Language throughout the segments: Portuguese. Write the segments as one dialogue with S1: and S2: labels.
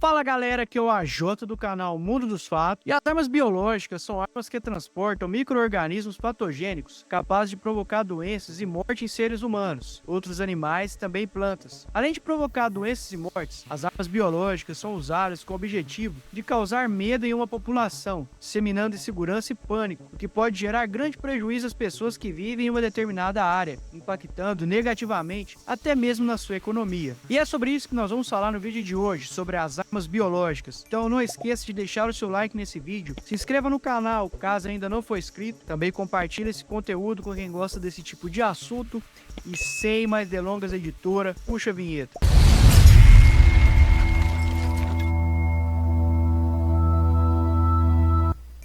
S1: Fala galera, aqui é o AJ do canal Mundo dos Fatos. E as armas biológicas são armas que transportam micro-organismos patogênicos capazes de provocar doenças e morte em seres humanos, outros animais e também plantas. Além de provocar doenças e mortes, as armas biológicas são usadas com o objetivo de causar medo em uma população, disseminando insegurança e pânico, o que pode gerar grande prejuízo às pessoas que vivem em uma determinada área, impactando negativamente até mesmo na sua economia. E é sobre isso que nós vamos falar no vídeo de hoje, sobre as armas biológicas. Então não esqueça de deixar o seu like nesse vídeo, se inscreva no canal caso ainda não for inscrito, também compartilhe esse conteúdo com quem gosta desse tipo de assunto e sem mais delongas, editora, puxa a vinheta.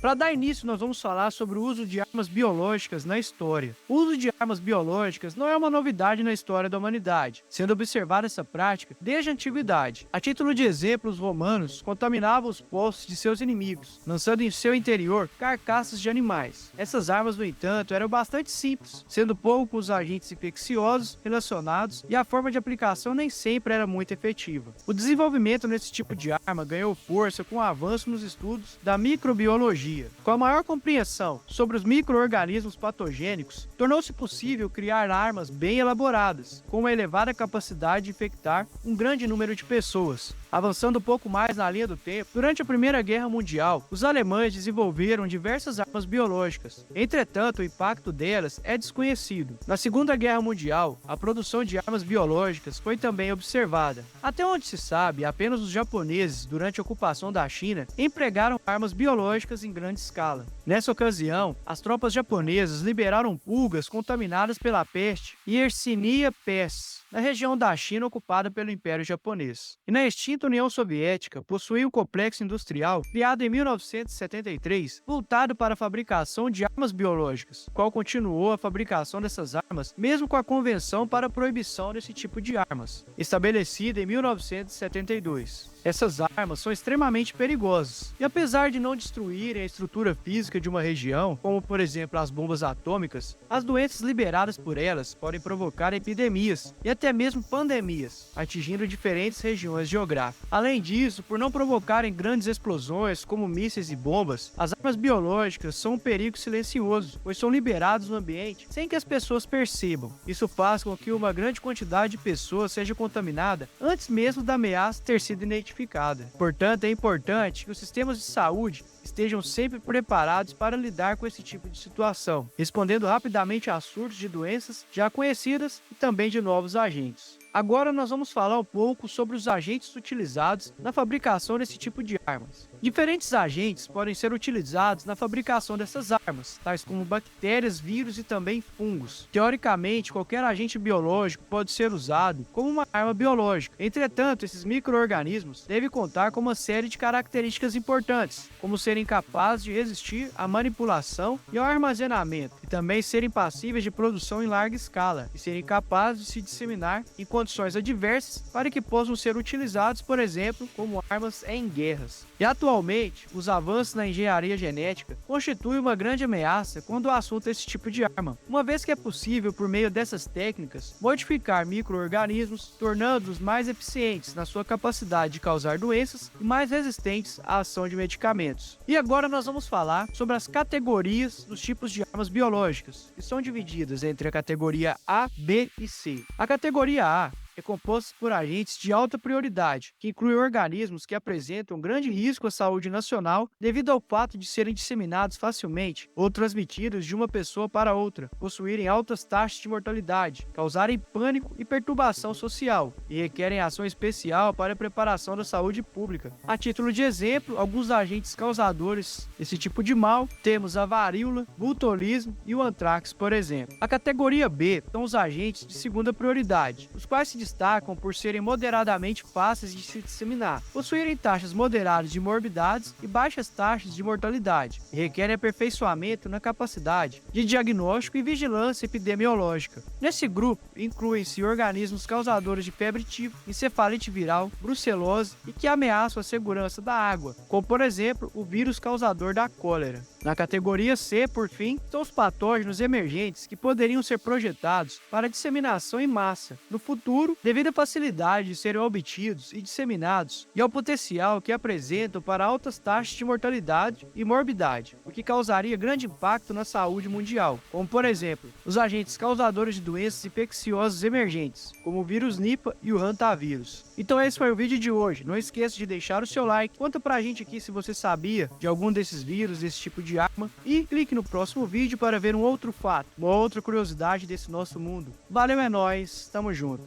S1: Para dar início, nós vamos falar sobre o uso de armas biológicas na história. O uso de armas biológicas não é uma novidade na história da humanidade, sendo observada essa prática desde a antiguidade. A título de exemplo, os romanos contaminavam os poços de seus inimigos, lançando em seu interior carcaças de animais. Essas armas, no entanto, eram bastante simples, sendo poucos os agentes infecciosos relacionados e a forma de aplicação nem sempre era muito efetiva. O desenvolvimento nesse tipo de arma ganhou força com o avanço nos estudos da microbiologia. Com a maior compreensão sobre os micro-organismos patogênicos, tornou-se possível criar armas bem elaboradas, com uma elevada capacidade de infectar um grande número de pessoas. Avançando um pouco mais na linha do tempo, durante a Primeira Guerra Mundial, os alemães desenvolveram diversas armas biológicas. Entretanto, o impacto delas é desconhecido. Na Segunda Guerra Mundial, a produção de armas biológicas foi também observada. Até onde se sabe, apenas os japoneses, durante a ocupação da China, empregaram armas biológicas em grande escala. Nessa ocasião, as tropas japonesas liberaram pulgas contaminadas pela peste Yersinia pestis, na região da China ocupada pelo Império Japonês. E na extinta União Soviética, possuía um complexo industrial criado em 1973, voltado para a fabricação de armas biológicas, qual continuou a fabricação dessas armas, mesmo com a Convenção para a Proibição desse tipo de armas, estabelecida em 1972. Essas armas são extremamente perigosas, e apesar de não destruírem a estrutura física de uma região, como por exemplo as bombas atômicas, as doenças liberadas por elas podem provocar epidemias e até mesmo pandemias, atingindo diferentes regiões geográficas. Além disso, por não provocarem grandes explosões como mísseis e bombas, as armas biológicas são um perigo silencioso, pois são liberados no ambiente sem que as pessoas percebam. Isso faz com que uma grande quantidade de pessoas seja contaminada antes mesmo da ameaça ter sido identificada. Portanto, é importante que os sistemas de saúde estejam sempre preparados para lidar com esse tipo de situação, respondendo rapidamente a surtos de doenças já conhecidas e também de novos agentes. Agora nós vamos falar um pouco sobre os agentes utilizados na fabricação desse tipo de armas. Diferentes agentes podem ser utilizados na fabricação dessas armas, tais como bactérias, vírus e também fungos. Teoricamente, qualquer agente biológico pode ser usado como uma arma biológica. Entretanto, esses micro-organismos devem contar com uma série de características importantes, como serem capazes de resistir à manipulação e ao armazenamento, e também serem passíveis de produção em larga escala, e serem capazes de se disseminar em condições adversas para que possam ser utilizados, por exemplo, como armas em guerras. E atualmente, os avanços na engenharia genética constituem uma grande ameaça quando o assunto é esse tipo de arma, uma vez que é possível, por meio dessas técnicas, modificar micro-organismos, tornando-os mais eficientes na sua capacidade de causar doenças e mais resistentes à ação de medicamentos. E agora nós vamos falar sobre as categorias dos tipos de armas biológicas, que são divididas entre a categoria A, B e C. A categoria A é composto por agentes de alta prioridade, que incluem organismos que apresentam grande risco à saúde nacional devido ao fato de serem disseminados facilmente ou transmitidos de uma pessoa para outra, possuírem altas taxas de mortalidade, causarem pânico e perturbação social e requerem ação especial para a preparação da saúde pública. A título de exemplo, alguns agentes causadores desse tipo de mal, temos a varíola, botulismo e o antrax, por exemplo. A categoria B são os agentes de segunda prioridade, os quais se destacam por serem moderadamente fáceis de se disseminar, possuírem taxas moderadas de morbidades e baixas taxas de mortalidade, e requerem aperfeiçoamento na capacidade de diagnóstico e vigilância epidemiológica. Nesse grupo, incluem-se organismos causadores de febre tipo, encefalite viral, brucelose e que ameaçam a segurança da água, como por exemplo o vírus causador da cólera. Na categoria C, por fim, são os patógenos emergentes que poderiam ser projetados para disseminação em massa no futuro, devido à facilidade de serem obtidos e disseminados e ao potencial que apresentam para altas taxas de mortalidade e morbidade, o que causaria grande impacto na saúde mundial, como por exemplo, os agentes causadores de doenças infecciosas emergentes, como o vírus Nipah e o Hantavírus. Então esse foi o vídeo de hoje. Não esqueça de deixar o seu like, conta pra gente aqui se você sabia de algum desses vírus, desse tipo de arma, e clique no próximo vídeo para ver um outro fato, uma outra curiosidade desse nosso mundo. Valeu, é nóis, tamo junto.